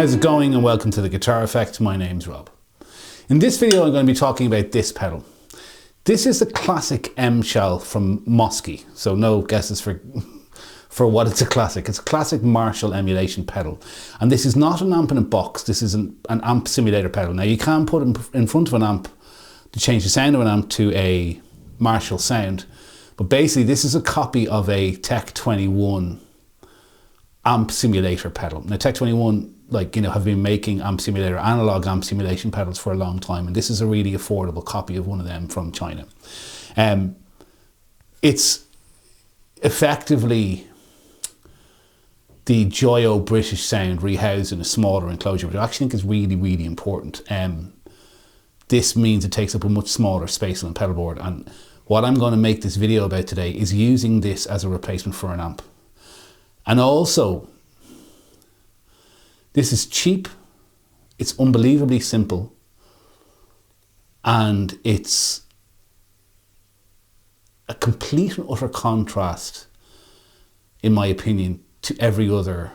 How's it going, and welcome to the Guitar Effect. My name's Rob. In this video I'm going to be talking about this pedal. This is the Classic M Shall from Mosky, so no guesses for what it's a classic. It's a classic Marshall emulation pedal, and this is not an amp in a box. This is an amp simulator pedal. Now you can put it in front of an amp to change the sound of an amp to a Marshall sound, but basically this is a copy of a Tech 21 amp simulator pedal. Now Tech 21 have been making analog amp simulation pedals for a long time, and this is a really affordable copy of one of them from China. It's effectively the Joyo British sound rehoused in a smaller enclosure, which I actually think is really, really important. This means it takes up a much smaller space on the pedal board, and what I'm going to make this video about today is using this as a replacement for an amp. And also, this is cheap, it's unbelievably simple, and it's a complete and utter contrast, in my opinion, to every other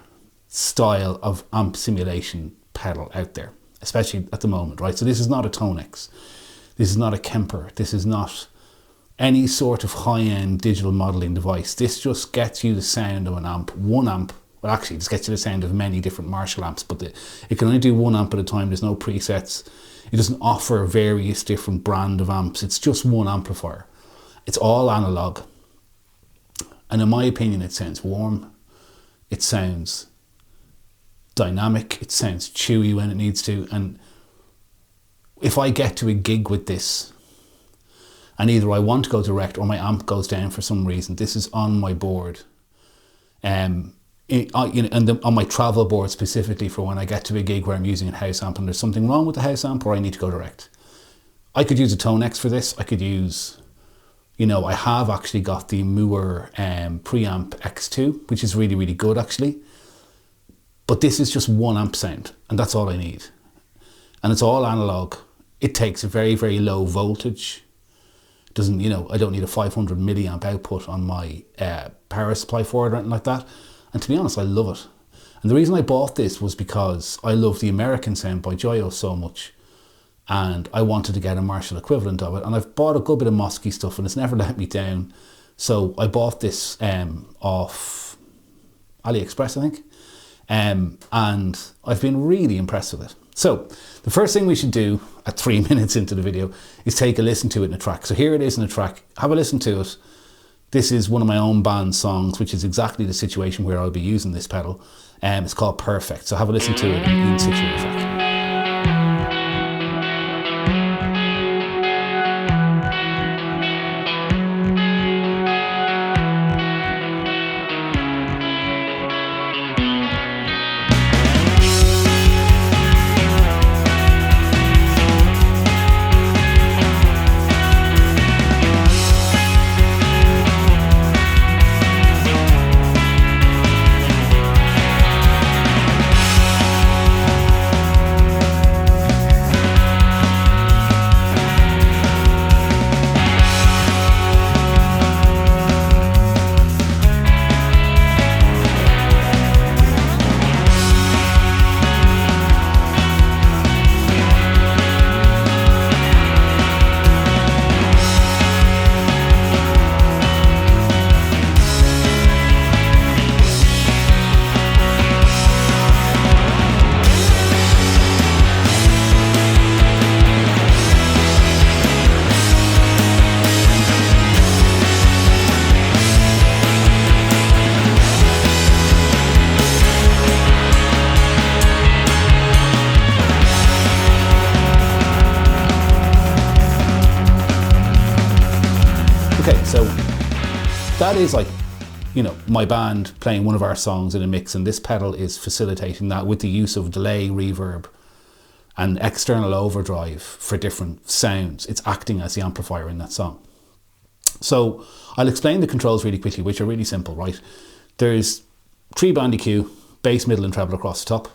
style of amp simulation pedal out there, especially at the moment, right? So this is not a Tonex, this is not a Kemper, this is not any sort of high-end digital modeling device. This just gets you the sound of an amp, one amp. Well, actually, this gets you the sound of many different Marshall amps, but it can only do one amp at a time. There's no presets. It doesn't offer various different brand of amps. It's just one amplifier. It's all analog. And in my opinion, it sounds warm. It sounds dynamic. It sounds chewy when it needs to. And if I get to a gig with this, and either I want to go direct or my amp goes down for some reason, this is on my board. On my travel board specifically for when I get to a gig where I'm using a house amp and there's something wrong with the house amp or I need to go direct. I could use a Tonex for this. I could use, I have actually got the Moore preamp X2, which is really, really good actually. But this is just one amp sound, and that's all I need. And it's all analog. It takes a very, very low voltage. It doesn't, I don't need a 500 milliamp output on my power supply for it or anything like that. And to be honest, I love it. And the reason I bought this was because I love the American sound by Joyo so much, and I wanted to get a Marshall equivalent of it. And I've bought a good bit of Mosky stuff and it's never let me down. So I bought this off AliExpress, I think. And I've been really impressed with it. So the first thing we should do at 3 minutes into the video is take a listen to it in a track. So here it is in a track. Have a listen to it. This is one of my own band songs, which is exactly the situation where I'll be using this pedal. It's called Perfect. So have a listen to it in situ in a track. Okay, so that is my band playing one of our songs in a mix, and this pedal is facilitating that with the use of delay, reverb, and external overdrive for different sounds. It's acting as the amplifier in that song. So I'll explain the controls really quickly, which are really simple, right? There's 3-band EQ, bass, middle, and treble across the top.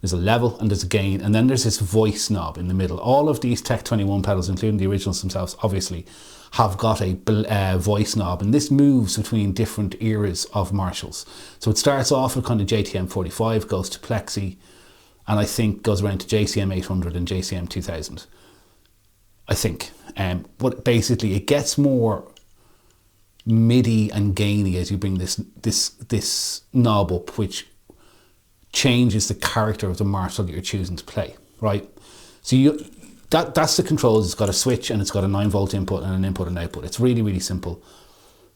There's a level and there's a gain, and then there's this voice knob in the middle. All of these Tech 21 pedals, including the originals themselves, obviously, have got a voice knob, and this moves between different eras of Marshalls. So it starts off with kind of JTM 45, goes to Plexi, and I think goes around to JCM 800 and JCM 2000. I think. But basically it gets more MIDI and gainy as you bring this knob up, which changes the character of the marshal that you're choosing to play, right? So that's the controls. It's got a switch and it's got a 9-volt input and an input and output. It's really, really simple.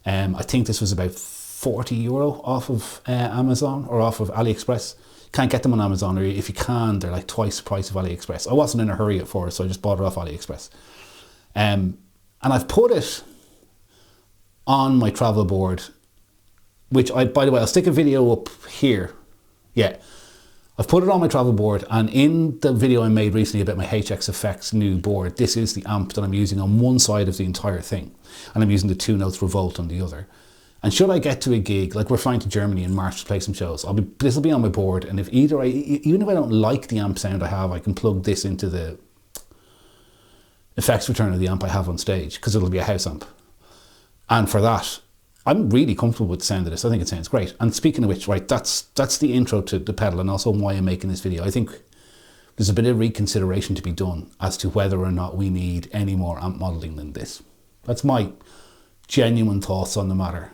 I think this was about €40 off of Amazon or off of AliExpress. Can't get them on Amazon, or if you can, they're like twice the price of AliExpress. I wasn't in a hurry at first, so I just bought it off AliExpress. And I've put it on my travel board, which by the way, I'll stick a video up here. Yeah, I've put it on my travel board, and in the video I made recently about my HX Effects new board, this is the amp that I'm using on one side of the entire thing, and I'm using the 2 notes revolt on the other. And should I get to a gig, like we're flying to Germany in March to play some shows, this will be on my board, and if even if I don't like the amp sound I have, I can plug this into the effects return of the amp I have on stage, because it'll be a house amp. And for that, I'm really comfortable with the sound of this. I think it sounds great. And speaking of which, right, that's the intro to the pedal, and also why I'm making this video. I think there's a bit of reconsideration to be done as to whether or not we need any more amp modelling than this. That's my genuine thoughts on the matter.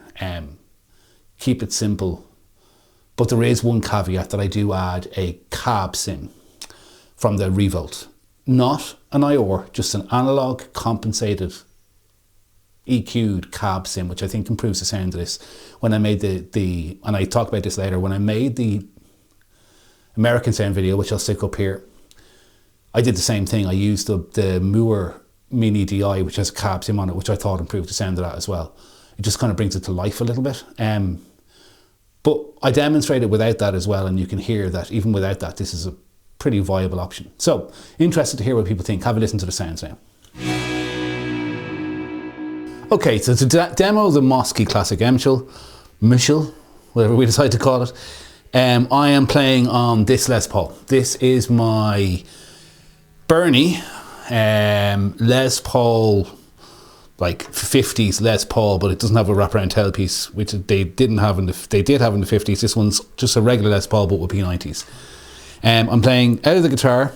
Keep it simple. But there is one caveat that I do add a cab sim from the Revolt. Not an IOR, just an analog compensated EQ'd cab sim, which I think improves the sound of this. When I made and I talk about this later, when I made the American sound video, which I'll stick up here, I did the same thing. I used the Moore Mini DI, which has a cab sim on it, which I thought improved the sound of that as well. It just kind of brings it to life a little bit. But I demonstrated without that as well, and you can hear that even without that, this is a pretty viable option. So, interested to hear what people think. Have a listen to the sounds now. Okay, so to demo the Mosky Classic M Shall, whatever we decide to call it, I am playing on this Les Paul. This is my Bernie Les Paul, like 50s Les Paul, but it doesn't have a wraparound tailpiece, which they did have in the 50s. This one's just a regular Les Paul, but with P90s. I'm playing out of the guitar.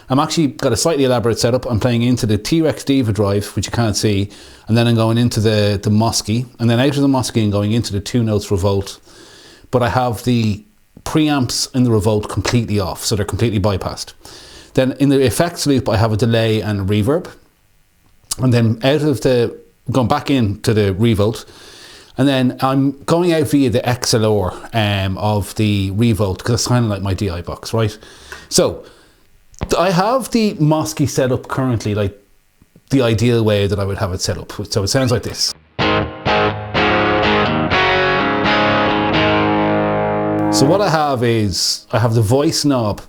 I'm actually got a slightly elaborate setup. I'm playing into the T-Rex Diva drive, which you can't see, and then I'm going into the Mosky, and then out of the Mosky and going into the 2 notes revolt. But I have the preamps in the revolt completely off, so they're completely bypassed. Then in the effects loop, I have a delay and a reverb, and then going back into the revolt, and then I'm going out via the XLR of the revolt, because it's kind of like my DI box, right? So I have the Mosky set up currently, like the ideal way that I would have it set up. So it sounds like this. So what I have is, I have the voice knob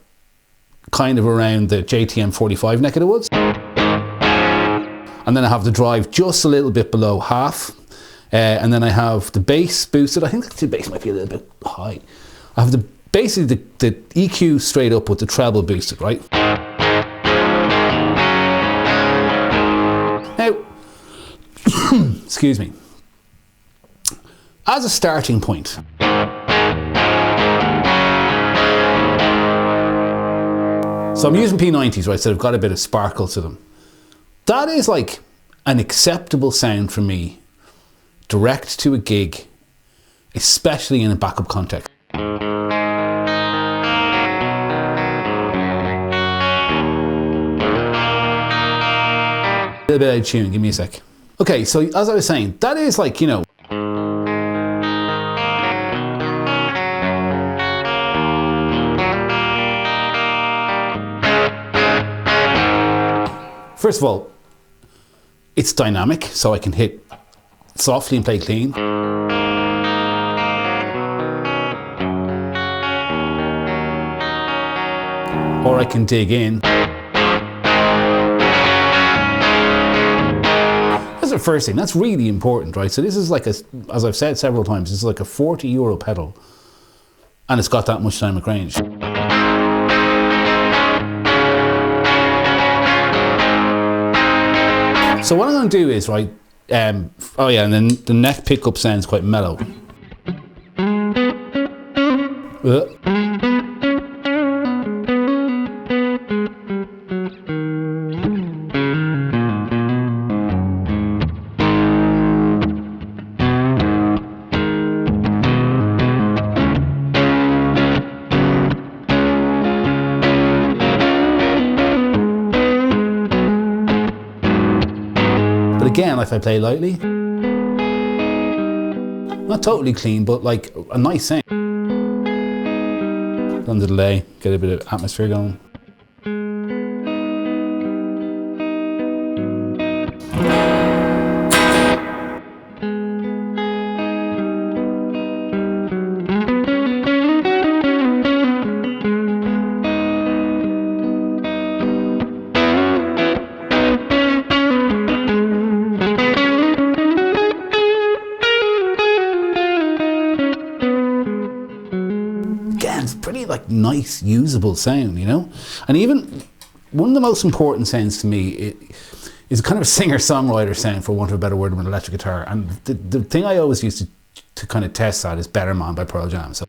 kind of around the JTM 45 neck of the woods. And then I have the drive just a little bit below half. And then I have the bass boosted. I think the bass might be a little bit high. I have basically the EQ straight up with the treble boosted, right? Now, excuse me. As a starting point, so I'm using P90s, right? So they've got a bit of sparkle to them. That is like an acceptable sound for me, direct to a gig, especially in a backup context. A little bit out of tune, give me a sec. Okay, so as I was saying, that is like, you know, first of all, it's dynamic, so I can hit softly and play clean. Or I can dig in. That's the first thing, that's really important, right? So this is like as I've said several times, this is like a €40 pedal, and it's got that much dynamic range. So what I'm going to do is, right, oh yeah, and then the neck pickup sounds quite mellow. again, if I play lightly, not totally clean, but like a nice sound. On the delay, get a bit of atmosphere going. Again, it's pretty like nice, usable sound, you know? And even one of the most important sounds to me is kind of a singer-songwriter sound, for want of a better word, with an electric guitar. And the thing I always used to kind of test that is Better Man by Pearl Jam. So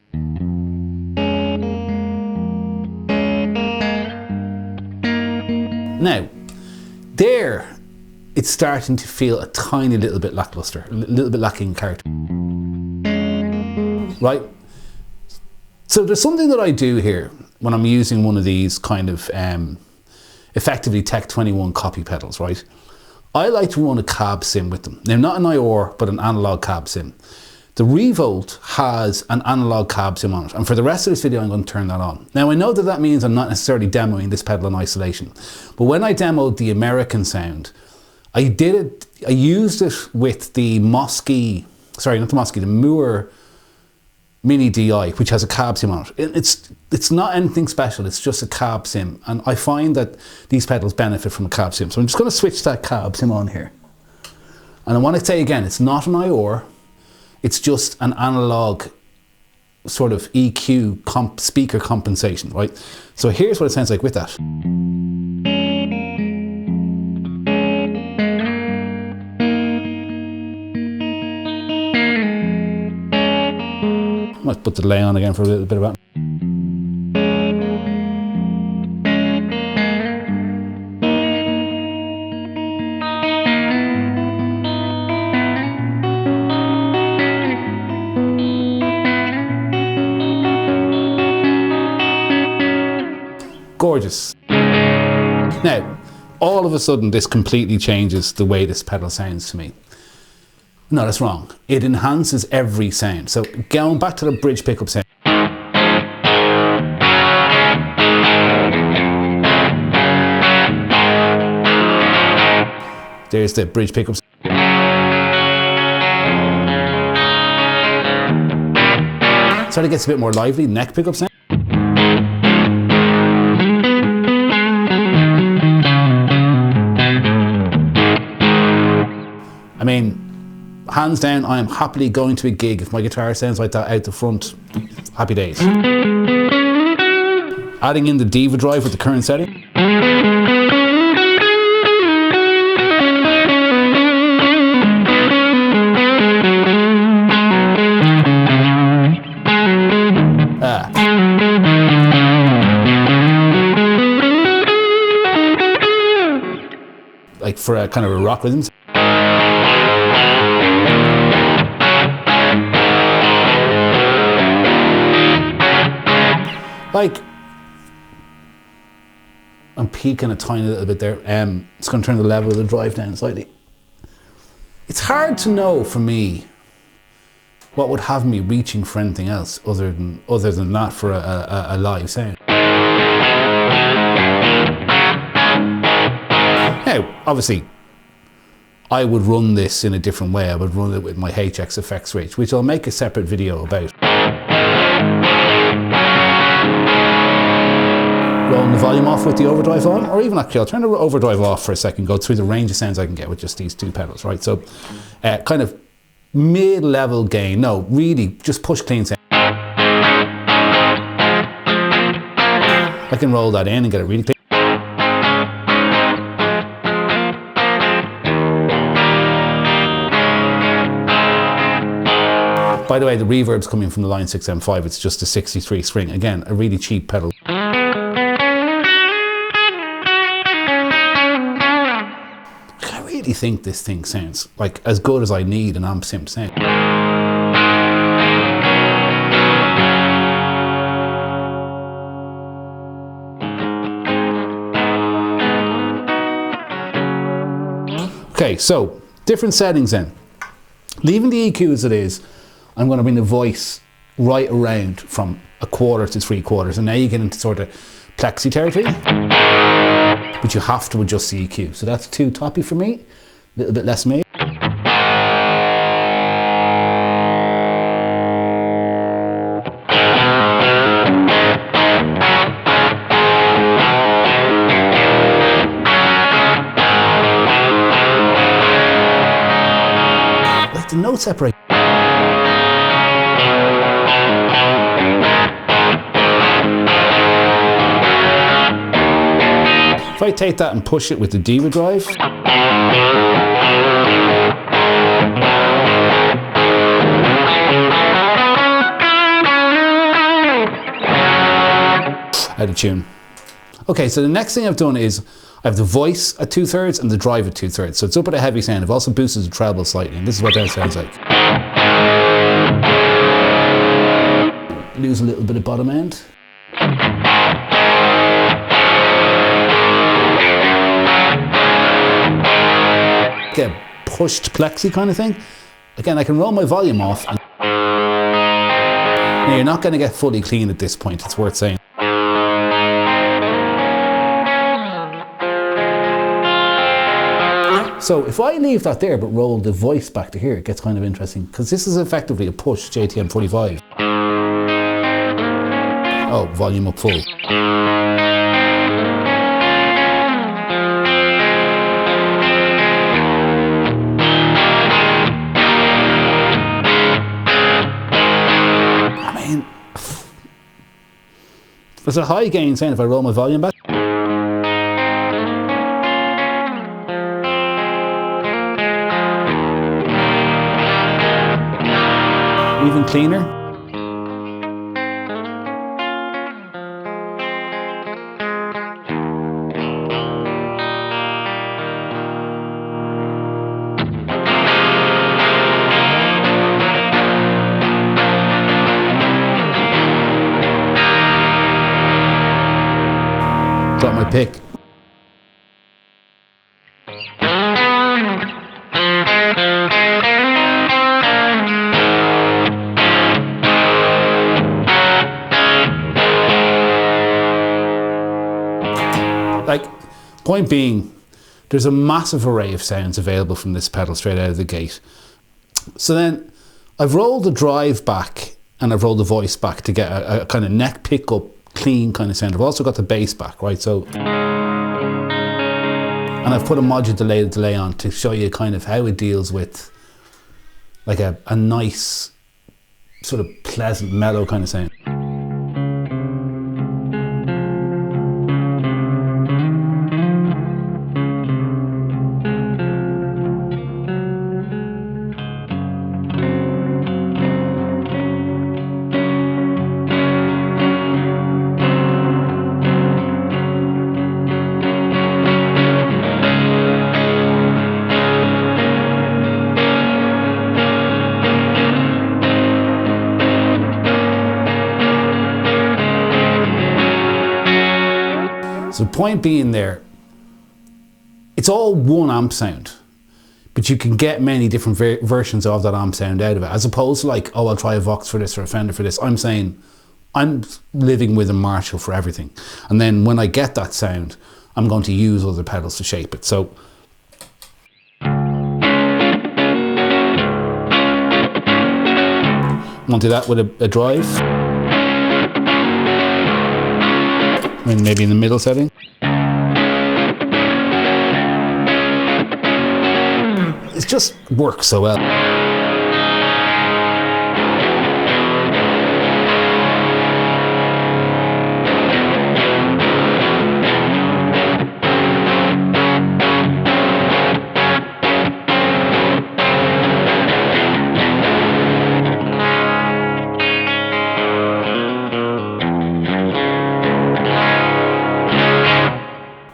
now, there, it's starting to feel a tiny little bit lackluster, a little bit lacking character. Right? So there's something that I do here when I'm using one of these kind of effectively Tech 21 copy pedals, right? I like to run a cab sim with them. Now, not an IR, but an analog cab sim. The Revolt has an analog cab sim on it, and for the rest of this video I'm going to turn that on. Now, I know that means I'm not necessarily demoing this pedal in isolation, but when I demoed the American sound, I used it with the Mosky, sorry, not the Mosky, the Moore Mini DI, which has a cab sim on it. It's not anything special, it's just a cab sim. And I find that these pedals benefit from a cab sim. So I'm just going to switch that cab sim on here. And I want to say again, it's not an IR, it's just an analog sort of EQ speaker compensation, right? So here's what it sounds like with that. Might put the delay on again for a little bit of that. Gorgeous. Now, all of a sudden this completely changes the way this pedal sounds to me. No, that's wrong. It enhances every sound. So going back to the bridge pickup sound. There's the bridge pickup sound. Sort of gets a bit more lively, neck pickup sound. I mean, hands down, I am happily going to a gig if my guitar sounds like that out the front. Happy days. Adding in the Diva drive with the current setting. Like for a kind of a rock rhythm. Like, I'm peaking a tiny little bit there. It's going to turn the level of the drive down slightly. It's hard to know for me what would have me reaching for anything else other than that for a live sound. Now, obviously, I would run this in a different way. I would run it with my HX effects range, which I'll make a separate video about. Rolling the volume off with the overdrive on, or even actually I'll turn the overdrive off for a second, go through the range of sounds I can get with just these two pedals, right? So kind of mid-level gain, no, really just push clean sound. I can roll that in and get it really clean. By the way, the reverb's coming from the Line 6 M5, it's just a 63 string. Again, a really cheap pedal. I really think this thing sounds like as good as I need an amp sim to sound. Okay, so Different settings then. Leaving the EQ as it is, I'm going to bring the voice right around from 1/4 to 3/4, and now you get into sort of plexi territory, but you have to adjust the EQ. So that's too toppy for me, a little bit less me. Like the note separate. If I take that and push it with the diva drive, out of tune. Okay, so the next thing I've done is I have the voice at 2/3 and the drive at 2/3. So it's up at a heavy sound. I've also boosted the treble slightly, and this is what that sounds like. Lose a little bit of bottom end. Get pushed plexi kind of thing. Again, I can roll my volume off. And now, you're not going to get fully clean at this point, it's worth saying. So if I leave that there but roll the voice back to here, it gets kind of interesting, because this is effectively a push JTM 45. Oh, volume up full. There's a high gain sound if I roll my volume back. Even cleaner. Got my pick. Like, point being, there's a massive array of sounds available from this pedal straight out of the gate. So then I've rolled the drive back and I've rolled the voice back to get a kind of neck pickup, clean kind of sound. I've also got the bass back, right? So, and I've put a modular delay on to show you kind of how it deals with like a nice, sort of pleasant, mellow kind of sound. So the point being there, it's all one amp sound, but you can get many different versions of that amp sound out of it, as opposed to like, oh, I'll try a Vox for this or a Fender for this. I'm saying I'm living with a Marshall for everything. And then when I get that sound, I'm going to use other pedals to shape it. So I'm going to do that with a drive. And maybe in the middle setting. It just works so well.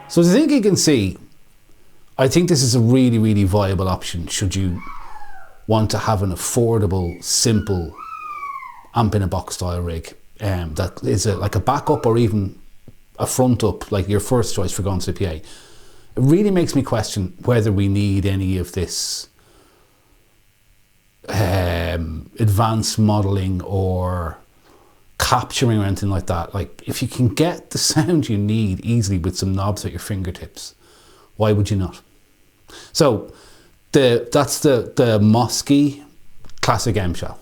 So as I think you can see, I think this is a really, really viable option should you want to have an affordable, simple amp in a box style rig that is like a backup or even a front up, like your first choice for going to the PA. It really makes me question whether we need any of this advanced modeling or capturing or anything like that. Like, if you can get the sound you need easily with some knobs at your fingertips, why would you not? So that's the Mosky Classic M Shall.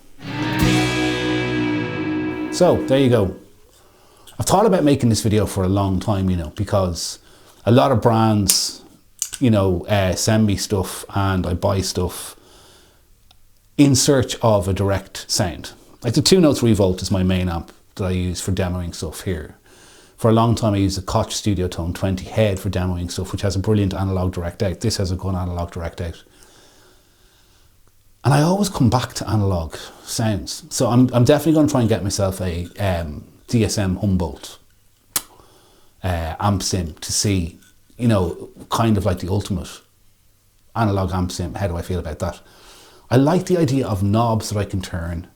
So there you go. I've thought about making this video for a long time, you know, because a lot of brands, you know, send me stuff and I buy stuff in search of a direct sound. Like the 2 Notes Revolt is my main amp that I use for demoing stuff here. For a long time I used a Koch Studio Tone 20 head for demoing stuff, which has a brilliant analog direct out. This has a good analog direct out. And I always come back to analog sounds. So I'm definitely going to try and get myself a DSM Humboldt amp sim to see, you know, kind of like the ultimate analog amp sim. How do I feel about that? I like the idea of knobs that I can turn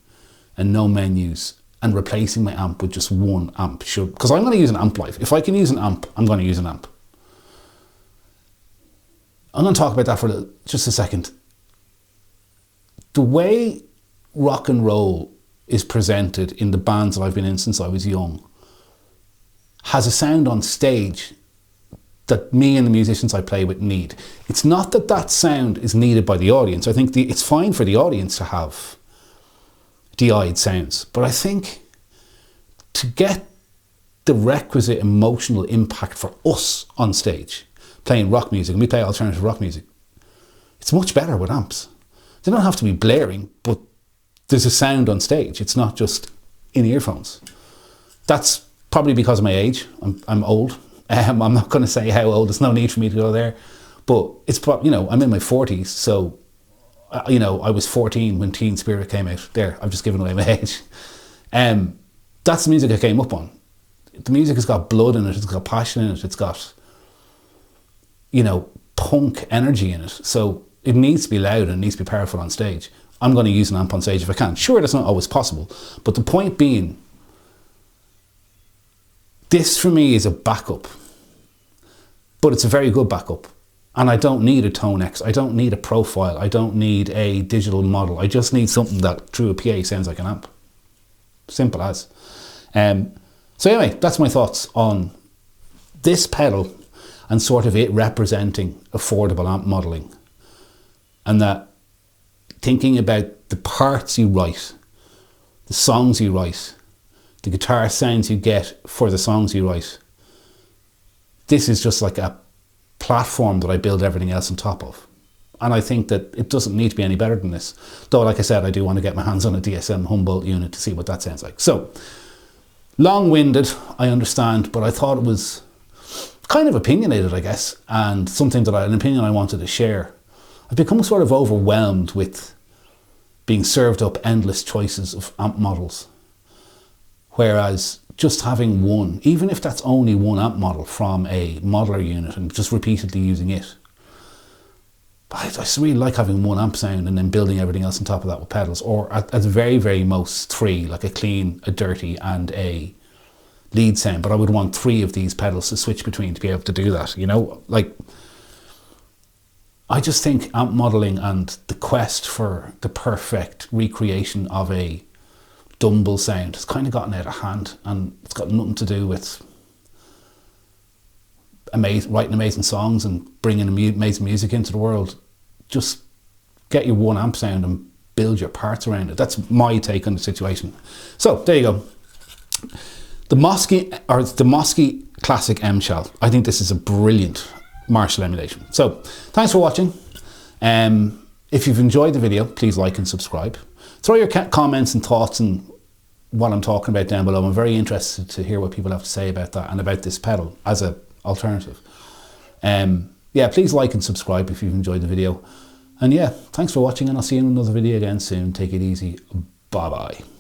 and no menus, and replacing my amp with just one amp. Because I'm going to use an amp live. If I can use an amp, I'm going to use an amp. I'm going to talk about that for just a second. The way rock and roll is presented in the bands that I've been in since I was young has a sound on stage that me and the musicians I play with need. It's not that that sound is needed by the audience. I think it's fine for the audience to have DI'd sounds, but I think to get the requisite emotional impact for us on stage, playing rock music, and we play alternative rock music, it's much better with amps. They don't have to be blaring, but there's a sound on stage. It's not just in earphones. That's probably because of my age. I'm old. I'm not going to say how old. There's no need for me to go there. But it's, you know, I'm in my 40s, so, you know, I was 14 when Teen Spirit came out. There, I've just given away my age. That's the music I came up on. The music has got blood in it. It's got passion in it. It's got, you know, punk energy in it. So it needs to be loud and it needs to be powerful on stage. I'm going to use an amp on stage if I can. Sure, that's not always possible. But the point being, this for me is a backup. But it's a very good backup. And I don't need a Tone X. I don't need a profile. I don't need a digital model. I just need something that through a PA sounds like an amp. Simple as. So anyway, that's my thoughts on this pedal and sort of it representing affordable amp modelling. And that thinking about the parts you write, the songs you write, the guitar sounds you get for the songs you write. This is just like a platform that I build everything else on top of. And I think that it doesn't need to be any better than this. Though, like I said, I do want to get my hands on a DSM Humboldt unit to see what that sounds like. So, long-winded, I understand, but I thought it was kind of opinionated, I guess, and something that an opinion I wanted to share. I've become sort of overwhelmed with being served up endless choices of amp models. Whereas just having one, even if that's only one amp model from a modeler unit and just repeatedly using it. But I just really like having one amp sound and then building everything else on top of that with pedals, or at the very, very most 3, like a clean, a dirty and a lead sound. But I would want 3 of these pedals to switch between to be able to do that, you know? Like, I just think amp modeling and the quest for the perfect recreation of a Dumble sound has kind of gotten out of hand, and it's got nothing to do with writing amazing songs and bringing amazing music into the world. Just get your one amp sound and build your parts around it. That's my take on the situation. So there you go. The Mosky Classic M Shall. I think this is a brilliant Marshall emulation. So thanks for watching. If you've enjoyed the video, please like and subscribe. Throw your comments and thoughts and what I'm talking about down below. I'm very interested to hear what people have to say about that and about this pedal as an alternative. Yeah, please like and subscribe if you've enjoyed the video. And yeah, thanks for watching, and I'll see you in another video again soon. Take it easy. Bye bye.